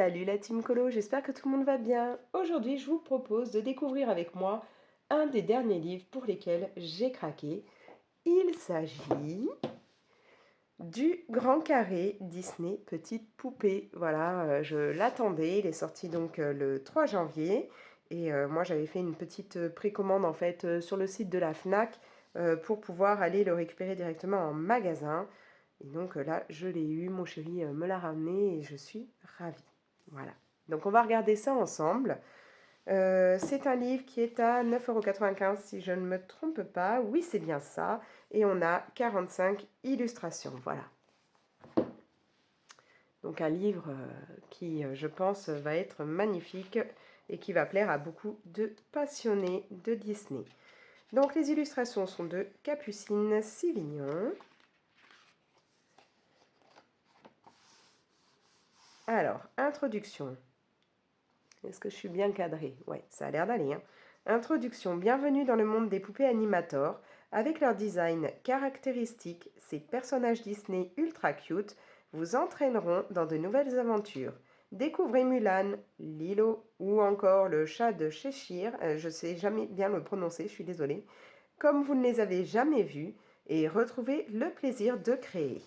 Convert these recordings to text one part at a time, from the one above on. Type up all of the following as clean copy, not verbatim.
Salut la team Colo, j'espère que tout le monde va bien. Aujourd'hui, je vous propose de découvrir avec moi un des derniers livres pour lesquels j'ai craqué. Il s'agit du Grand Carré Disney Petite Poupée. Voilà, je l'attendais, il est sorti donc le 3 janvier. Et moi, j'avais fait une petite précommande en fait sur le site de la FNAC pour pouvoir aller le récupérer directement en magasin. Et donc là, je l'ai eu, mon chéri me l'a ramené et je suis ravie. Voilà. Donc on va regarder ça ensemble. C'est un livre qui est à 9,95 € si je ne me trompe pas. Oui, c'est bien ça. Et on a 45 illustrations. Voilà. Donc un livre qui, je pense, va être magnifique et qui va plaire à beaucoup de passionnés de Disney. Donc les illustrations sont de Capucine Sivignon. Alors, introduction. Est-ce que je suis bien cadrée? Ouais, ça a l'air d'aller. Hein. Introduction. Bienvenue dans le monde des poupées Animator. Avec leur design caractéristique, ces personnages Disney ultra cute vous entraîneront dans de nouvelles aventures. Découvrez Mulan, Lilo ou encore le chat de Cheshire. Je ne sais jamais bien le prononcer, je suis désolée. Comme vous ne les avez jamais vus et retrouvez le plaisir de créer.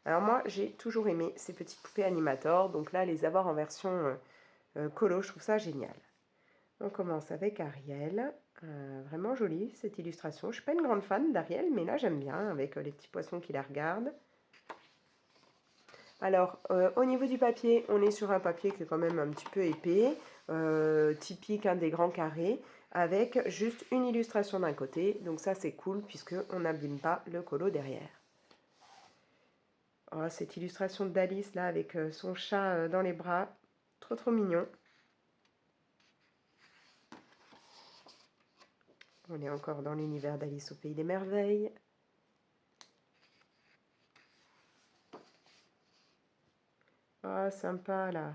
Alors moi, j'ai toujours aimé ces petites poupées Animator. Donc là, les avoir en version colo, je trouve ça génial. On commence avec Ariel. Vraiment jolie cette illustration. Je ne suis pas une grande fan d'Ariel, mais là j'aime bien avec les petits poissons qui la regardent. Alors, au niveau du papier, on est sur un papier qui est quand même un petit peu épais, typique des grands carrés, avec juste une illustration d'un côté. Donc ça c'est cool puisqu'on n'abîme pas le colo derrière. Oh, cette illustration d'Alice là avec son chat dans les bras, trop mignon. On est encore dans l'univers d'Alice au Pays des Merveilles. Ah, sympa là.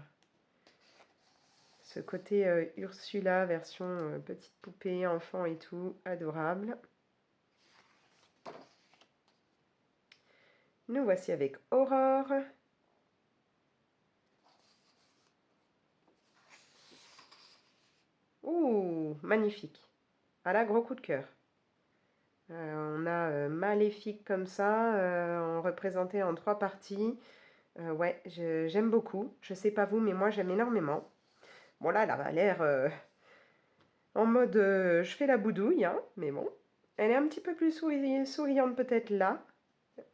Ce côté Ursula, version petite poupée, enfant et tout, adorable. Nous voici avec Aurore. Ouh, magnifique. Ah là, gros coup de cœur. On a Maléfique comme ça, représenté en 3 parties. Ouais, j'aime beaucoup. Je sais pas vous, mais moi j'aime énormément. Bon là, elle a l'air en mode je fais la boudouille, hein, mais bon. Elle est un petit peu plus souriante peut-être là.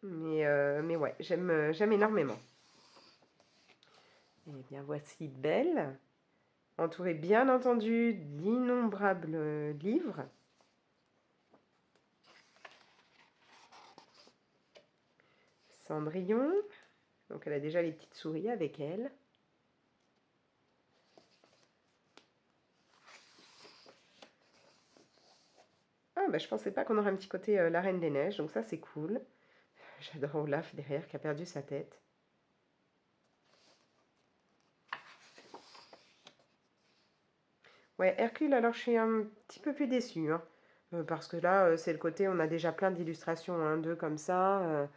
Mais ouais, j'aime énormément. Eh bien, voici Belle, entourée bien entendu d'innombrables livres. Cendrillon, donc elle a déjà les petites souris avec elle. Ah, bah, je pensais pas qu'on aurait un petit côté la Reine des Neiges, donc ça c'est cool. J'adore Olaf derrière qui a perdu sa tête. Ouais, Hercule, alors je suis un petit peu plus déçue, hein, parce que là, c'est le côté, on a déjà plein d'illustrations, hein, d'eux comme ça.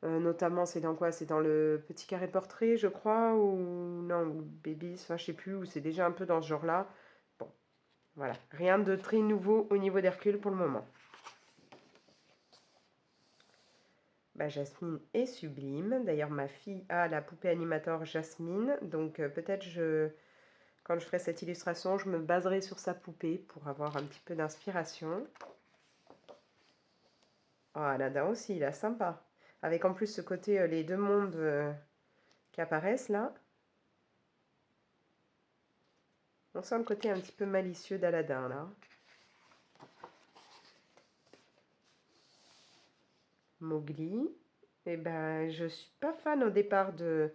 Notamment, c'est dans quoi? C'est dans le Petit Carré Portrait, je crois, ou non, ou Babies, enfin, je sais plus, ou c'est déjà un peu dans ce genre-là. Bon, voilà, rien de très nouveau au niveau d'Hercule pour le moment. Bah, Jasmine est sublime. D'ailleurs, ma fille a la poupée animator Jasmine, donc peut-être quand je ferai cette illustration, je me baserai sur sa poupée pour avoir un petit peu d'inspiration. Oh, Aladdin aussi, il est sympa. Avec en plus ce côté, les deux mondes qui apparaissent là. On sent le côté un petit peu malicieux d'Aladin là. Mowgli. Eh ben, je suis pas fan au départ du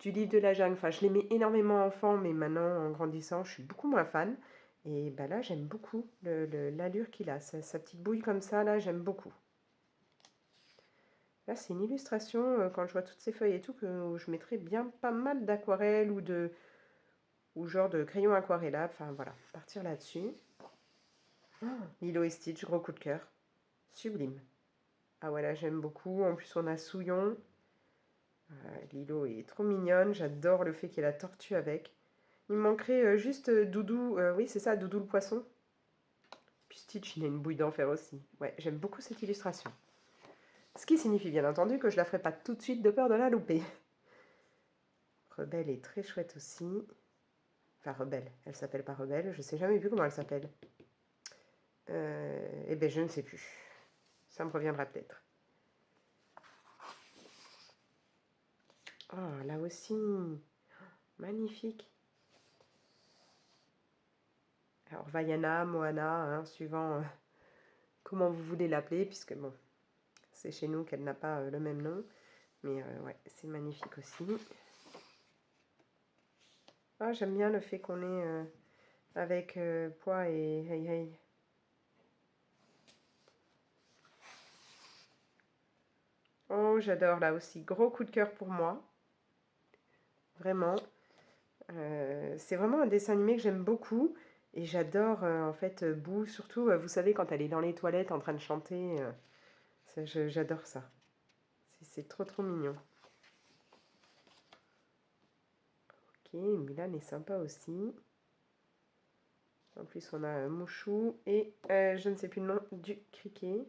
livre de la jungle. Enfin, je l'aimais énormément enfant, mais maintenant, en grandissant, je suis beaucoup moins fan. Et ben là, j'aime beaucoup l'allure qu'il a. Sa petite bouille comme ça, là, j'aime beaucoup. Là, c'est une illustration, quand je vois toutes ces feuilles et tout, où je mettrais bien pas mal d'aquarelles ou genre de crayon aquarellable. Enfin, voilà, partir là-dessus. Oh, Lilo et Stitch, gros coup de cœur. Sublime. Ah ouais, là, j'aime beaucoup. En plus, on a Souillon. Lilo est trop mignonne. J'adore le fait qu'il y ait la tortue avec. Il me manquerait juste Doudou. Oui, c'est ça, Doudou le poisson. Puis Stitch, il a une bouille d'enfer aussi. Ouais, j'aime beaucoup cette illustration. Ce qui signifie bien entendu que je la ferai pas tout de suite de peur de la louper. Rebelle est très chouette aussi. Enfin, Rebelle. Elle s'appelle pas Rebelle. Je sais jamais plus comment elle s'appelle. Eh ben, je ne sais plus. Ça me reviendra peut-être. Oh, là aussi. Magnifique. Alors, Vaiana, Moana, hein, suivant comment vous voulez l'appeler, puisque bon, c'est chez nous qu'elle n'a pas le même nom. Mais ouais, c'est magnifique aussi. Ah, j'aime bien le fait qu'on ait avec Pois et Hey Hey. Oh, j'adore là aussi. Gros coup de cœur pour moi. Vraiment. C'est vraiment un dessin animé que j'aime beaucoup. Et j'adore en fait Boo, surtout, vous savez, quand elle est dans les toilettes en train de chanter. J'adore ça. C'est trop trop mignon. Ok, Mulan est sympa aussi. En plus, on a Mouchou et je ne sais plus le nom du criquet.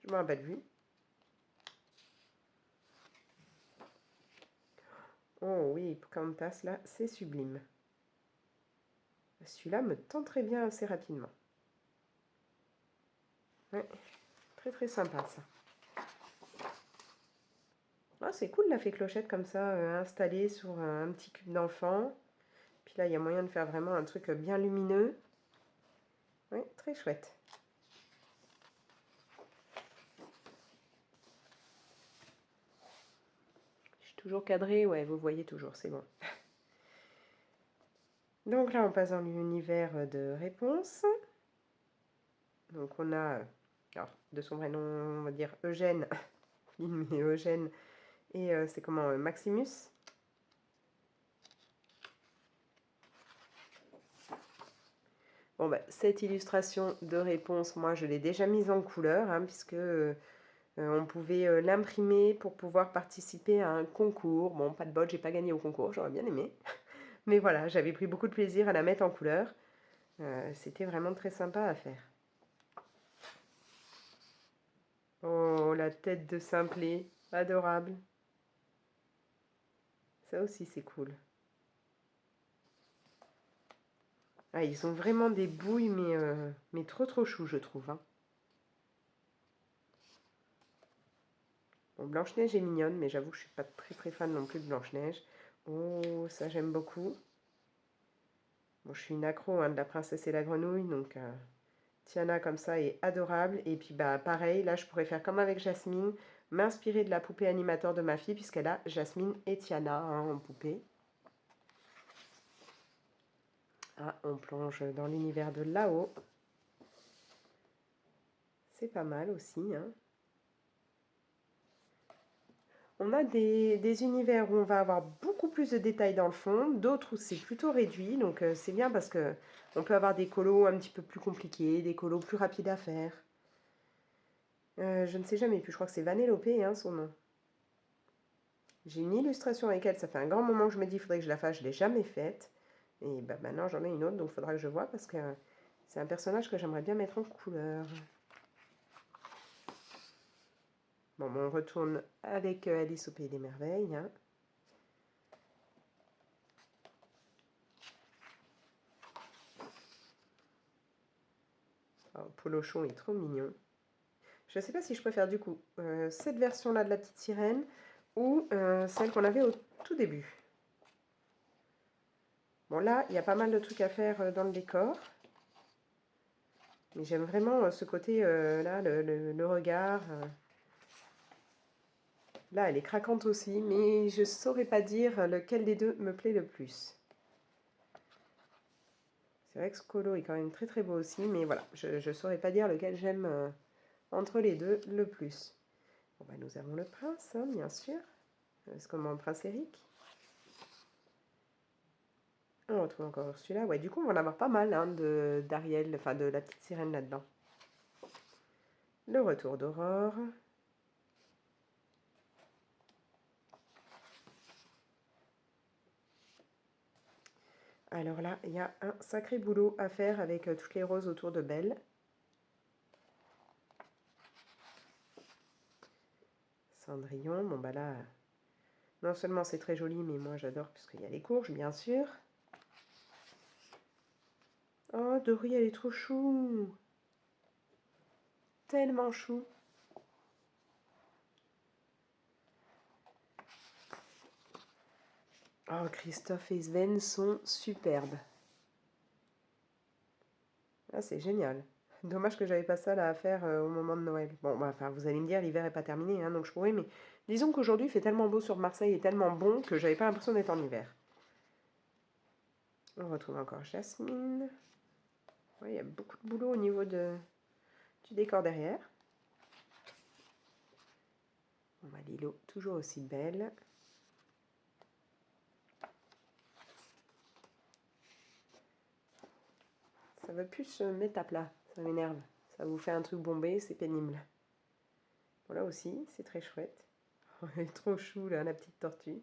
Je me rappelle plus. Oh oui, Pocahontas, là, c'est sublime. Celui-là me tenterait bien assez rapidement. Ouais, très très sympa ça. Ah, c'est cool la fée Clochette comme ça, installée sur un petit cube d'enfant. Puis là, il y a moyen de faire vraiment un truc bien lumineux. Ouais, très chouette. Je suis toujours cadrée, ouais, vous voyez toujours, c'est bon. Donc là, on passe dans l'univers de réponse. Donc on a, alors, de son vrai nom, on va dire Eugène, mais Eugène, et c'est comment, Maximus. Bon, bah, cette illustration de réponse, moi, je l'ai déjà mise en couleur, hein, puisque on pouvait l'imprimer pour pouvoir participer à un concours. Bon, pas de bol, j'ai pas gagné au concours, j'aurais bien aimé. Mais voilà, j'avais pris beaucoup de plaisir à la mettre en couleur. C'était vraiment très sympa à faire. Oh, la tête de Simplet, adorable. Ça aussi, c'est cool. Ah, ils ont vraiment des bouilles, mais trop trop chou, je trouve. Hein. Bon, Blanche-Neige est mignonne, mais j'avoue que je suis pas très très fan non plus de Blanche-Neige. Oh, ça j'aime beaucoup. Bon, je suis une accro hein, de la princesse et la grenouille, donc Tiana comme ça est adorable. Et puis bah pareil, là je pourrais faire comme avec Jasmine, m'inspirer de la poupée animateur de ma fille, puisqu'elle a Jasmine et Tiana hein, en poupée. Ah, on plonge dans l'univers de là-haut. C'est pas mal aussi. Hein. On a des univers où on va avoir beaucoup plus de détails dans le fond, d'autres où c'est plutôt réduit, donc c'est bien parce que on peut avoir des colos un petit peu plus compliqués, des colos plus rapides à faire. Je ne sais jamais plus, je crois que c'est Vanellope hein, son nom. J'ai une illustration avec elle, ça fait un grand moment que je me dis il faudrait que je la fasse, je ne l'ai jamais faite. Et bah, maintenant j'en ai une autre, donc il faudra que je vois parce que c'est un personnage que j'aimerais bien mettre en couleur. Bon, on retourne avec Alice au Pays des Merveilles. Hein. Oh, Polochon est trop mignon. Je ne sais pas si je préfère du coup cette version-là de la petite sirène ou celle qu'on avait au tout début. Bon là, il y a pas mal de trucs à faire dans le décor. Mais j'aime vraiment ce côté là, le regard. Là, elle est craquante aussi, mais je ne saurais pas dire lequel des deux me plaît le plus. C'est vrai que ce colo est quand même très très beau aussi, mais voilà, je ne saurais pas dire lequel j'aime entre les deux le plus. Bon, bah, nous avons le prince, hein, bien sûr. C'est comme un prince Eric. On retrouve encore celui-là. Ouais, du coup, on va en avoir pas mal hein, d'Ariel, enfin de la petite sirène là-dedans. Le retour d'Aurore. Alors là, il y a un sacré boulot à faire avec toutes les roses autour de Belle. Cendrillon, bon bah là, non seulement c'est très joli, mais moi j'adore puisqu'il y a les courges, bien sûr. Oh, Dory, elle est trop chou. Tellement chou. Oh, Christophe et Sven sont superbes. Ah, c'est génial. Dommage que j'avais pas ça là à faire au moment de Noël. Bon, bah, enfin, vous allez me dire, l'hiver est pas terminé, hein, donc je pourrais, mais disons qu'aujourd'hui il fait tellement beau sur Marseille et tellement bon que j'avais pas l'impression d'être en hiver. On retrouve encore Jasmine. Ouais, il y a beaucoup de boulot au niveau du décor derrière. On va Lilo, toujours aussi belle. Ça veut plus se mettre à plat, ça m'énerve. Ça vous fait un truc bombé, c'est pénible. Voilà aussi, c'est très chouette. Elle est trop chou là, la petite tortue.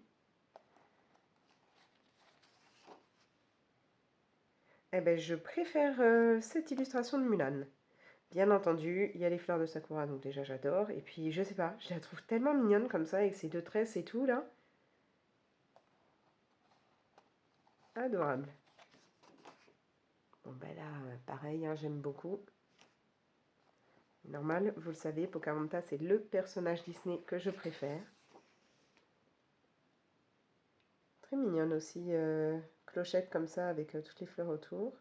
Eh ben, je préfère cette illustration de Mulan. Bien entendu, il y a les fleurs de Sakura, donc déjà j'adore. Et puis, je sais pas, je la trouve tellement mignonne comme ça, avec ses deux tresses et tout, là. Adorable. Bon, ben là, pareil, hein, j'aime beaucoup. Normal, vous le savez, Pocahontas, c'est le personnage Disney que je préfère. Très mignonne aussi, clochette comme ça, avec toutes les fleurs autour.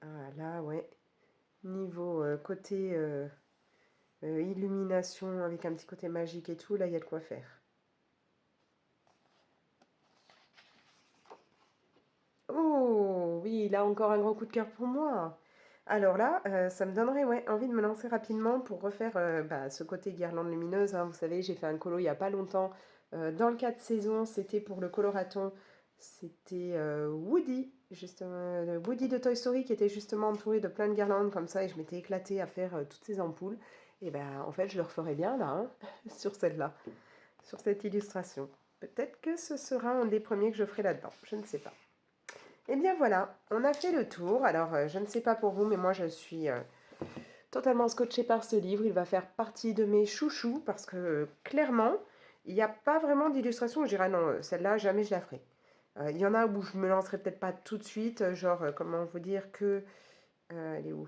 Ah là, ouais. Niveau côté illumination, avec un petit côté magique et tout, là, il y a de quoi faire. Oh, oui, là encore un gros coup de cœur pour moi. Alors là, ça me donnerait ouais, envie de me lancer rapidement pour refaire bah, ce côté guirlande lumineuse, hein. Vous savez, j'ai fait un colo il n'y a pas longtemps. Dans le cas de saison, c'était pour le coloraton. C'était Woody, justement, Woody de Toy Story qui était justement entouré de plein de guirlandes comme ça et je m'étais éclatée à faire toutes ces ampoules. Et ben en fait, je le referai bien là, hein, sur celle-là, sur cette illustration. Peut-être que ce sera un des premiers que je ferai là-dedans, je ne sais pas. Eh bien voilà, on a fait le tour. Alors, je ne sais pas pour vous, mais moi je suis totalement scotchée par ce livre. Il va faire partie de mes chouchous parce que clairement, il n'y a pas vraiment d'illustration où je dirais non, celle-là, jamais je la ferai. Il y en a où je me lancerai peut-être pas tout de suite, genre, comment vous dire que... elle est où?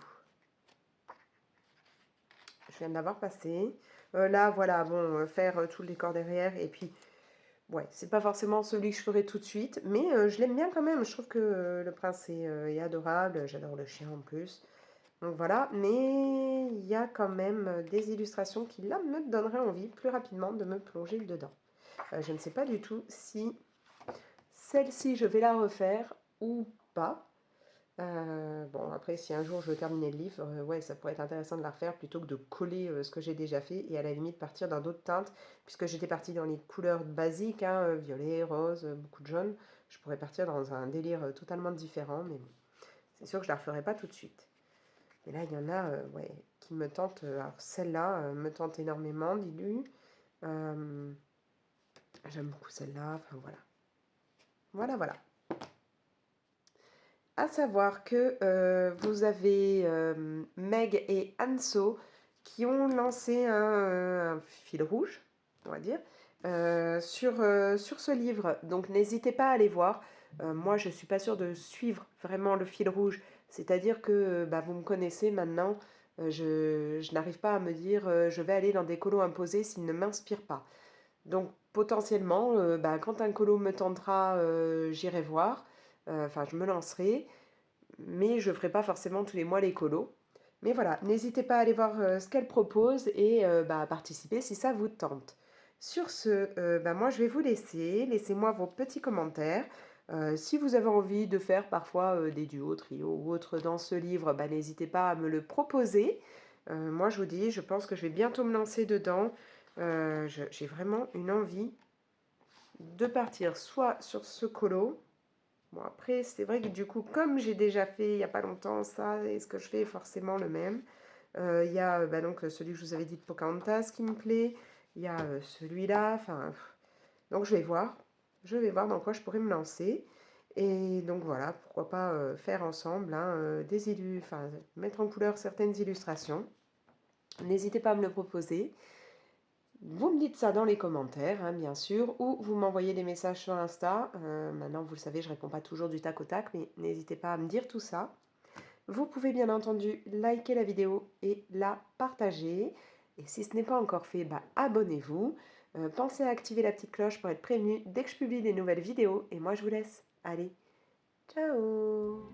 Je viens de l'avoir passée. Là, voilà, bon, faire tout le décor derrière et puis ouais, c'est pas forcément celui que je ferai tout de suite, mais je l'aime bien quand même. Je trouve que le prince est adorable. J'adore le chien en plus. Donc voilà, mais il y a quand même des illustrations qui là me donneraient envie plus rapidement de me plonger dedans. Je ne sais pas du tout si celle-ci je vais la refaire ou pas. Bon, après, si un jour je veux terminer le livre, ouais, ça pourrait être intéressant de la refaire plutôt que de coller ce que j'ai déjà fait et à la limite partir dans d'autres teintes, puisque j'étais partie dans les couleurs basiques, hein, violet, rose, beaucoup de jaune. Je pourrais partir dans un délire totalement différent, mais bon, c'est sûr que je la referai pas tout de suite. Mais là, il y en a ouais, qui me tentent. Alors, celle-là me tente énormément, Lilu. Euh, J'aime beaucoup celle-là. Enfin, voilà. Voilà, voilà. À savoir que vous avez Meg et Anso qui ont lancé un fil rouge, on va dire, sur ce livre. Donc n'hésitez pas à aller voir. Moi, je ne suis pas sûre de suivre vraiment le fil rouge. C'est-à-dire que bah, vous me connaissez maintenant. Je n'arrive pas à me dire je vais aller dans des colos imposés s'ils ne m'inspirent pas. Donc potentiellement, bah, quand un colo me tentera, j'irai voir. Enfin, je me lancerai mais je ne ferai pas forcément tous les mois les colos. Mais voilà, n'hésitez pas à aller voir ce qu'elle propose et bah, à participer si ça vous tente. Sur ce, bah, moi je vais vous laisser. Laissez-moi vos petits commentaires. Si vous avez envie de faire parfois des duos, trios ou autres dans ce livre, bah, n'hésitez pas à me le proposer. Moi je vous dis, je pense que je vais bientôt me lancer dedans. J'ai vraiment une envie de partir soit sur ce colo, bon, après, c'est vrai que du coup, comme j'ai déjà fait il n'y a pas longtemps ça, et ce que je fais est forcément le même. Il y a bah, donc celui que je vous avais dit de Pocahontas qui me plaît. Il y a celui-là. Enfin, Donc je vais voir dans quoi je pourrais me lancer. Et donc voilà, pourquoi pas faire ensemble hein, enfin, mettre en couleur certaines illustrations. N'hésitez pas à me le proposer. Vous me dites ça dans les commentaires, hein, bien sûr, ou vous m'envoyez des messages sur Insta. Maintenant, vous le savez, je ne réponds pas toujours du tac au tac, mais n'hésitez pas à me dire tout ça. Vous pouvez bien entendu liker la vidéo et la partager. Et si ce n'est pas encore fait, bah, abonnez-vous. Pensez à activer la petite cloche pour être prévenu dès que je publie des nouvelles vidéos. Et moi, je vous laisse. Allez, ciao!